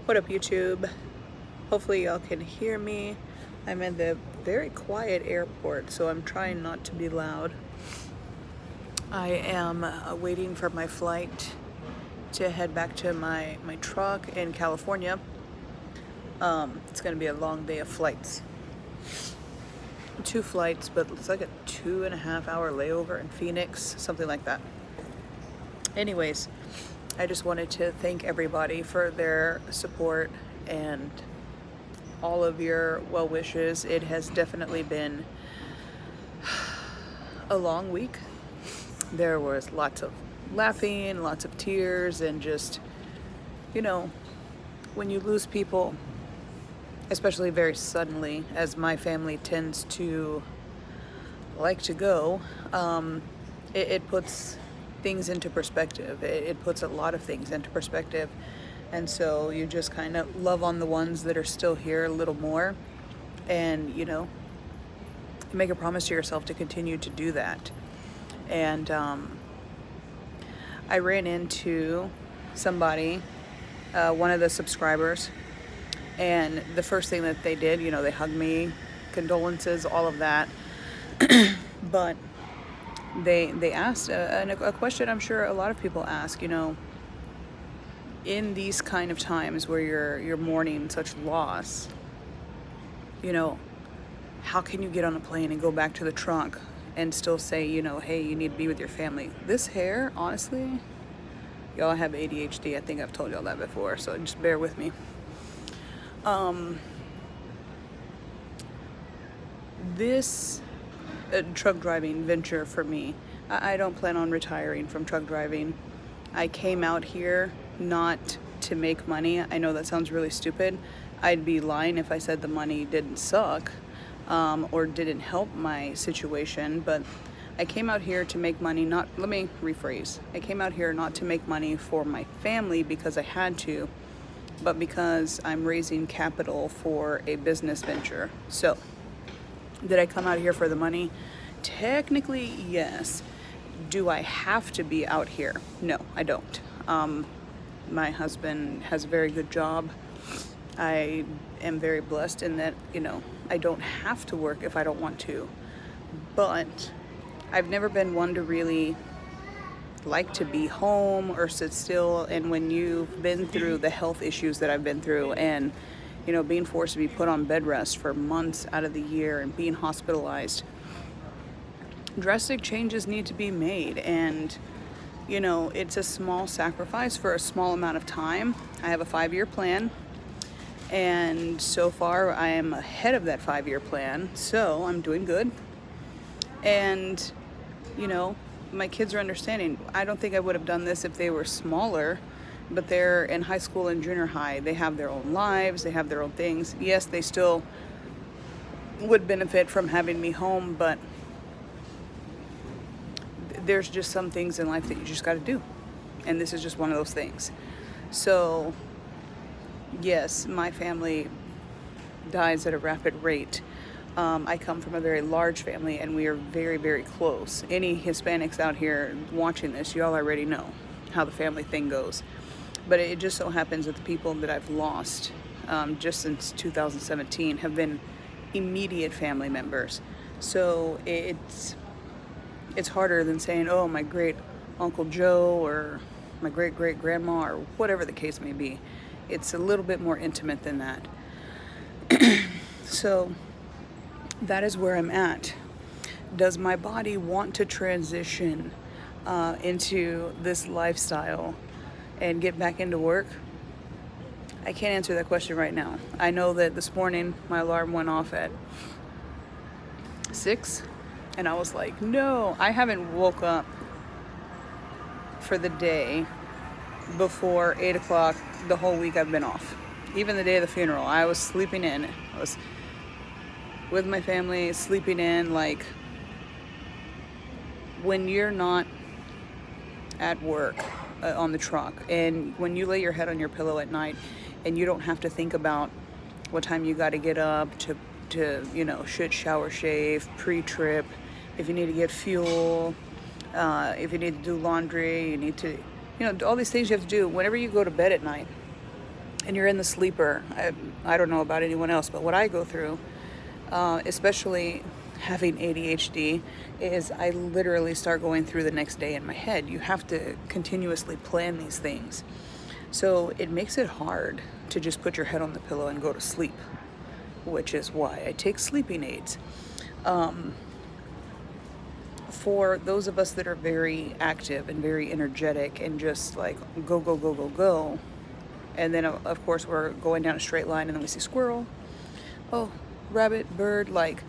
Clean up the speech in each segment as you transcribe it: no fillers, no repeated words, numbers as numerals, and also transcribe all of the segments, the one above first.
What up, YouTube? Hopefully y'all can hear me. I'm in the very quiet airport, so I'm trying not to be loud. I am waiting for my flight to head back to my truck in California. It's gonna be a long day of flights. 2 flights, but it's like a 2.5 hour layover in Phoenix, something like that. Anyways, I just wanted to thank everybody for their support and all of your well wishes. It has definitely been a long week. There was lots of laughing, lots of tears, and just, when you lose people, especially very suddenly, as my family tends to like to go, it puts things into perspective. It puts a lot of things into perspective. And so you just kind of love on the ones that are still here a little more. And, make a promise to yourself to continue to do that. And I ran into somebody, one of the subscribers, and the first thing that they did, they hugged me, condolences, all of that. But they asked a question I'm sure a lot of people ask, in these kind of times where you're mourning such loss, how can you get on a plane and go back to the trunk and still say, hey, you need to be with your family? This hair, honestly, y'all have ADHD. I think I've told y'all that before, so just bear with me. This truck driving venture for me, I don't plan on retiring from truck driving. I came out here not to make money. I know that sounds really stupid. I'd be lying if I said the money didn't suck or didn't help my situation, but I came out here to make money, let me rephrase. I came out here not to make money for my family because I had to, but because I'm raising capital for a business venture. So, did I come out here for the money? Technically, yes. Do I have to be out here? No, I don't. My husband has a very good job. I am very blessed in that, I don't have to work if I don't want to. But I've never been one to really like to be home or sit still. And when you've been through the health issues that I've been through, and being forced to be put on bed rest for months out of the year and being hospitalized, drastic changes need to be made. And it's a small sacrifice for a small amount of time. I have a 5-year plan, and so far I am ahead of that 5-year plan, so I'm doing good. And my kids are understanding. I don't think I would have done this if they were smaller, but they're in high school and junior high. They have their own lives, they have their own things. Yes, they still would benefit from having me home, but there's just some things in life that you just got to do. And this is just one of those things. So, yes, my family dies at a rapid rate. I come from a very large family, and we are very, very close. Any Hispanics out here watching this, y'all already know how the family thing goes. But it just so happens that the people that I've lost just since 2017 have been immediate family members. So it's harder than saying, oh, my great Uncle Joe or my great great grandma or whatever the case may be. It's a little bit more intimate than that. So that is where I'm at. Does my body want to transition into this lifestyle and get back into work? I can't answer that question right now. I know that this morning my alarm went off at 6, and I was like, no, I haven't woke up for the day before 8 o'clock the whole week I've been off. Even the day of the funeral, I was sleeping in. I was with my family, sleeping in. Like, when you're not at work on the truck, and when you lay your head on your pillow at night and you don't have to think about what time you got to get up to shit, shower, shave, pre-trip, if you need to get fuel, if you need to do laundry, you need to, all these things you have to do whenever you go to bed at night. and you're in the sleeper. I don't know about anyone else, but what I go through, especially having ADHD, is I literally start going through the next day in my head. You have to continuously plan these things. So it makes it hard to just put your head on the pillow and go to sleep, which is why I take sleeping aids. For those of us that are very active and very energetic and just like go, go, go, go, go, and then of course we're going down a straight line and then we see squirrel, oh, rabbit, bird, like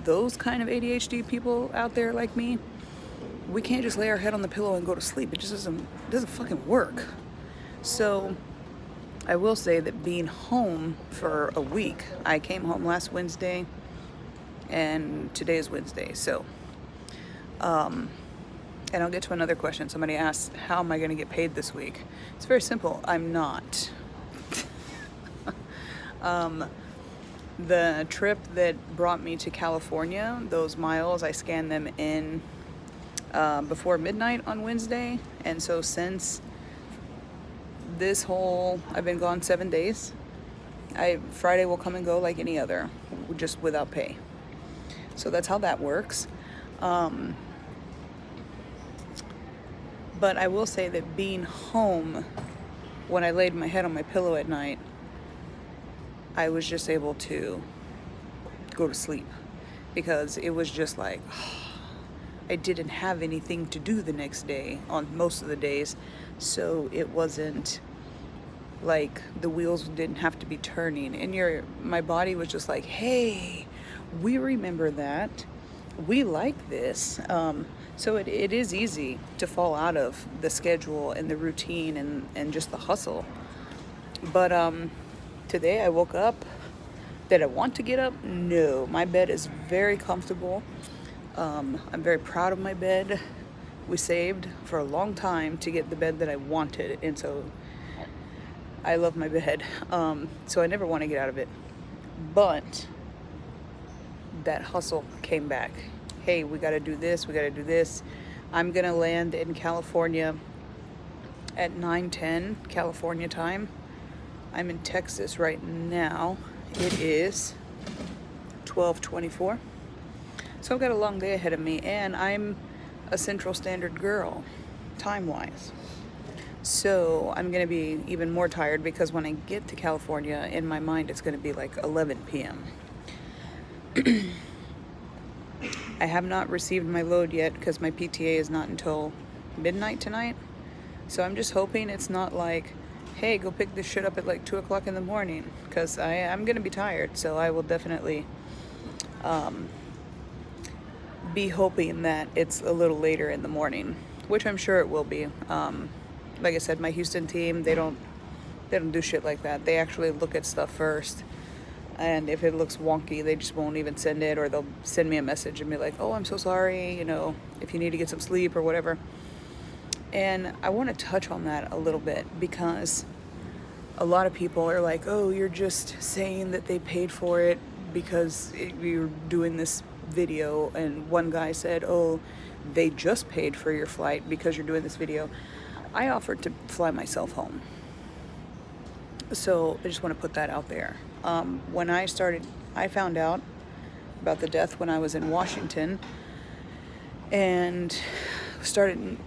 those kind of ADHD people out there like me, we can't just lay our head on the pillow and go to sleep. It just doesn't fucking work. So I will say that being home for a week, I came home last Wednesday and today is Wednesday. So, and I'll get to another question. Somebody asked, how am I going to get paid this week? It's very simple. I'm not. The trip that brought me to California, those miles, I scanned them in before midnight on Wednesday. And so since I've been gone 7 days. Friday will come and go like any other, just without pay. So that's how that works. But I will say that being home, when I laid my head on my pillow at night, I was just able to go to sleep because it was just like, I didn't have anything to do the next day on most of the days. So it wasn't like the wheels didn't have to be turning, and my body was just like, hey, we remember that, we like this. So it is easy to fall out of the schedule and the routine and just the hustle. But today I woke up. Did I want to get up? No. My bed is very comfortable. I'm very proud of my bed. We saved for a long time to get the bed that I wanted, and so I love my bed. So I never want to get out of it. But that hustle came back. Hey, we got to do this. We got to do this. I'm going to land in California at 9:10 California time. I'm in Texas right now. It is 12:24. So I've got a long day ahead of me, and I'm a Central Standard girl, time-wise. So I'm going to be even more tired because when I get to California, in my mind, it's going to be like 11 p.m. I have not received my load yet because my PTA is not until midnight tonight. So I'm just hoping it's not like, hey, go pick this shit up at like 2 o'clock in the morning, because I'm going to be tired. So I will definitely be hoping that it's a little later in the morning, which I'm sure it will be. Like I said, my Houston team, they don't do shit like that. They actually look at stuff first. And if it looks wonky, they just won't even send it, or they'll send me a message and be like, oh, I'm so sorry, if you need to get some sleep or whatever. And I want to touch on that a little bit because a lot of people are like, oh, you're just saying that they paid for it because you're doing this video. And one guy said, oh, they just paid for your flight because you're doing this video. I offered to fly myself home. So I just want to put that out there. When I found out about the death when I was in Washington, and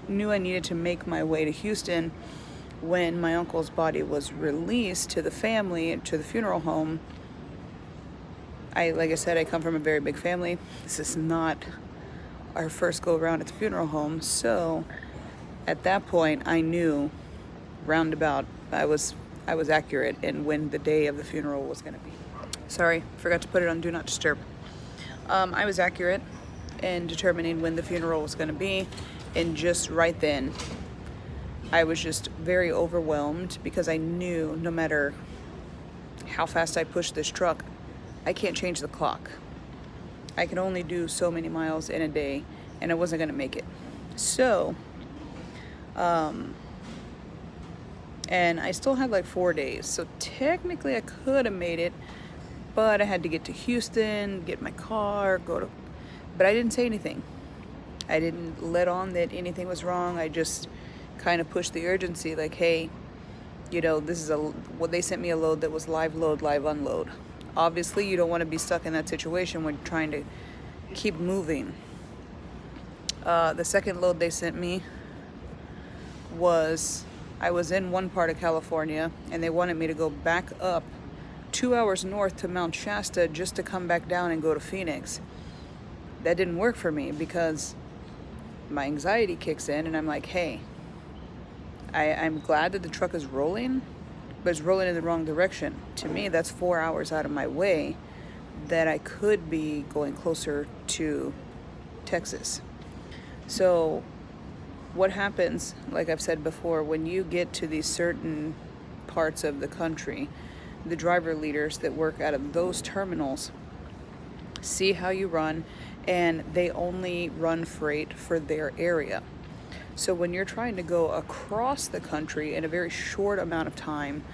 knew I needed to make my way to Houston when my uncle's body was released to the family, to the funeral home. Like I said, I come from a very big family. This is not our first go around at the funeral home. So at that point, I knew roundabout I was accurate in when the day of the funeral was going to be. Sorry, forgot to put it on Do Not Disturb. I was accurate in determining when the funeral was going to be, and just right then, I was just very overwhelmed because I knew no matter how fast I pushed this truck, I can't change the clock. I can only do so many miles in a day, and I wasn't going to make it. So, and I still had like 4 days. So technically I could have made it, but I had to get to Houston, get my car, but I didn't say anything. I didn't let on that anything was wrong. I just kind of pushed the urgency like, hey, This is what they sent me, a load that was live load, live unload. Obviously, you don't want to be stuck in that situation when trying to keep moving. The second load they sent me was, I was in one part of California and they wanted me to go back up 2 hours north to Mount Shasta just to come back down and go to Phoenix. That didn't work for me because my anxiety kicks in and I'm like, hey, I'm glad that the truck is rolling, but it's rolling in the wrong direction. To me, that's 4 hours out of my way that I could be going closer to Texas. So what happens, like I've said before, when you get to these certain parts of the country, the driver leaders that work out of those terminals see how you run, and they only run freight for their area. So when you're trying to go across the country in a very short amount of time,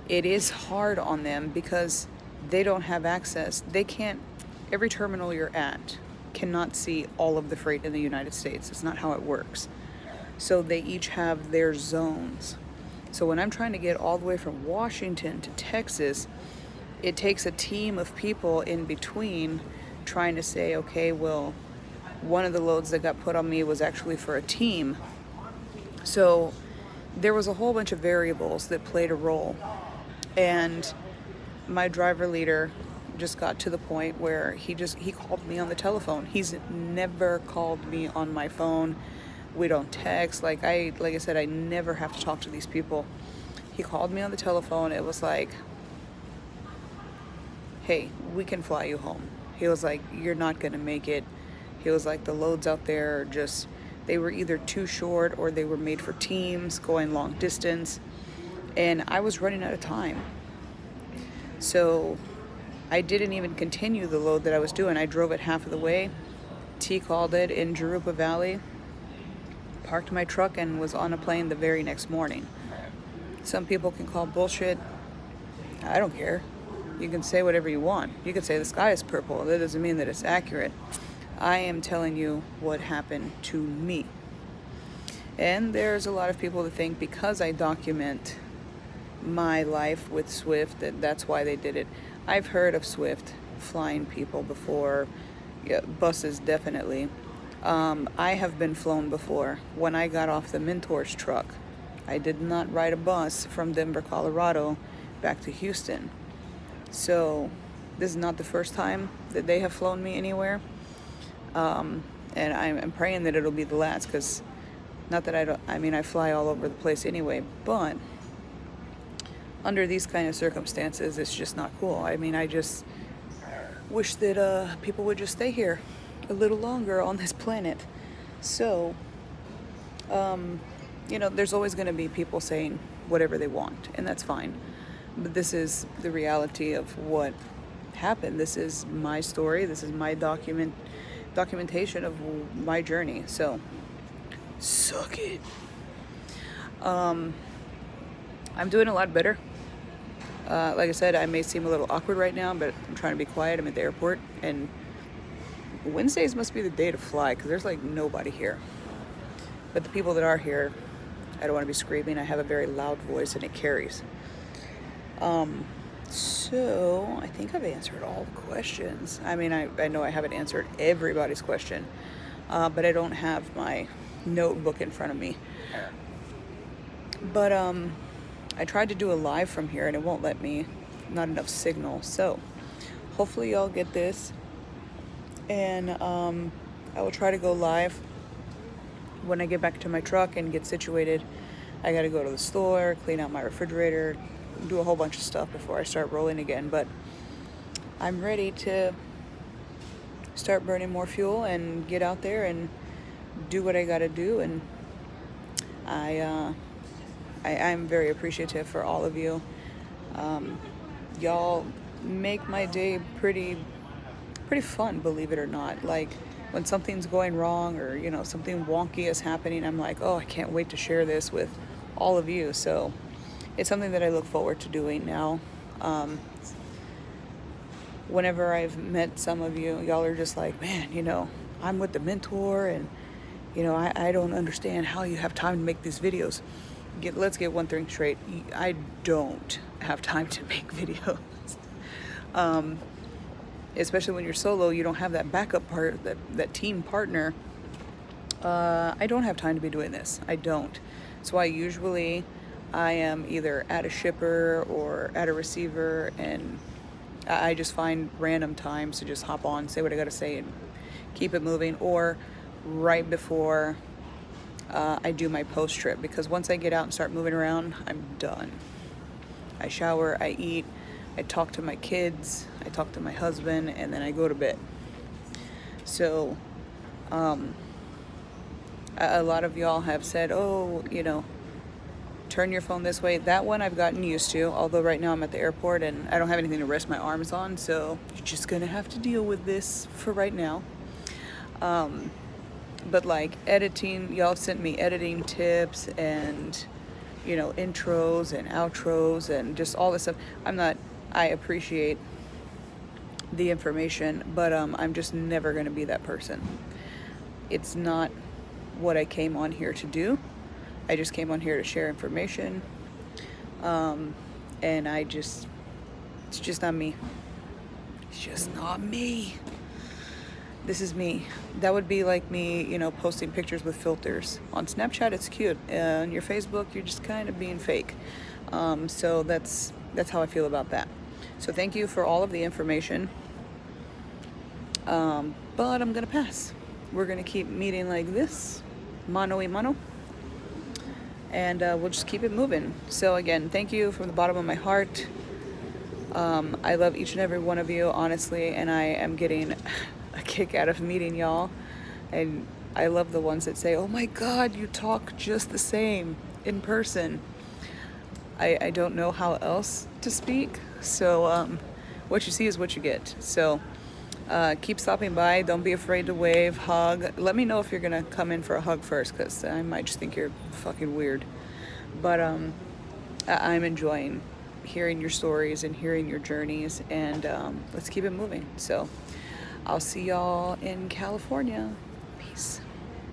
it is hard on them because they don't have access. They can't, every terminal you're at cannot see all of the freight in the United States. It's not how it works. So they each have their zones. So when I'm trying to get all the way from Washington to Texas, it takes a team of people in between trying to say, okay, well, one of the loads that got put on me was actually for a team. So there was a whole bunch of variables that played a role. And my driver leader just got to the point where he called me on the telephone. He's never called me on my phone. We don't text. Like I said, I never have to talk to these people. He called me on the telephone. It was like, hey, we can fly you home. He was like, you're not gonna make it. He was like, the loads out there are just, they were either too short or they were made for teams going long distance. And I was running out of time. So I didn't even continue the load that I was doing. I drove it half of the way. T called it in Jurupa Valley, parked my truck, and was on a plane the very next morning. Some people can call bullshit. I don't care. You can say whatever you want. You can say the sky is purple. That doesn't mean that it's accurate. I am telling you what happened to me. And there's a lot of people that think because I document my life with Swift that's why they did it. I've heard of Swift flying people before, yeah, buses definitely. I have been flown before. When I got off the Mentors truck, I did not ride a bus from Denver, Colorado back to Houston. So this is not the first time that they have flown me anywhere. And I'm praying that it'll be the last, because not that I fly all over the place anyway, but under these kind of circumstances, it's just not cool. I just wish that people would just stay here a little longer on this planet. So, there's always going to be people saying whatever they want, and that's fine. But this is the reality of what happened. This is my story. This is my documentation of my journey. So, suck it. I'm doing a lot better. Like I said, I may seem a little awkward right now, but I'm trying to be quiet. I'm at the airport, and Wednesdays must be the day to fly because there's like nobody here. But the people that are here, I don't want to be screaming. I have a very loud voice and it carries. So I think I've answered all the questions. I know I haven't answered everybody's question, but I don't have my notebook in front of me. But I tried to do a live from here and it won't let me, not enough signal. So hopefully y'all get this, and I will try to go live when I get back to my truck and get situated. I got to go to the store, clean out my refrigerator, do a whole bunch of stuff before I start rolling again. But I'm ready to start burning more fuel and get out there and do what I got to do. And I'm very appreciative for all of you. Y'all make my day pretty fun, believe it or not. Like when something's going wrong or something wonky is happening, I'm like, oh, I can't wait to share this with all of you. So it's something that I look forward to doing now. Whenever I've met some of you, y'all are just like, man, I'm with the Mentor, and I don't understand how you have time to make these videos. let's get one thing straight. I don't have time to make videos. Especially when you're solo, you don't have that backup part, that team partner. I don't have time to be doing this. I don't. So I am either at a shipper or at a receiver, and I just find random times to just hop on, say what I gotta say, and keep it moving. Or right before I do my post trip, because once I get out and start moving around, I'm done. I shower, I eat, I talk to my kids, I talk to my husband, and then I go to bed. So a lot of y'all have said, oh, turn your phone this way. That one I've gotten used to, although right now I'm at the airport and I don't have anything to rest my arms on, so you're just gonna have to deal with this for right now. But like editing, y'all have sent me editing tips and intros and outros and just all this stuff. I appreciate the information, but I'm just never gonna be that person. It's not what I came on here to do. I just came on here to share information, and it's just not me. It's just not me. This is me. That would be like me, posting pictures with filters. On Snapchat, it's cute. On your Facebook, you're just kind of being fake. So that's how I feel about that. So thank you for all of the information. But I'm gonna pass. We're gonna keep meeting like this, mano y mano. And we'll just keep it moving. So again, thank you from the bottom of my heart. I love each and every one of you, honestly, and I am getting a kick out of meeting y'all. And I love the ones that say, oh my God, you talk just the same in person. I don't know how else to speak. So what you see is what you get. So keep stopping by. Don't be afraid to wave, hug. Let me know if you're gonna come in for a hug first, because I might just think you're fucking weird. But I'm enjoying hearing your stories and hearing your journeys, and let's keep it moving. So I'll see y'all in California. Peace.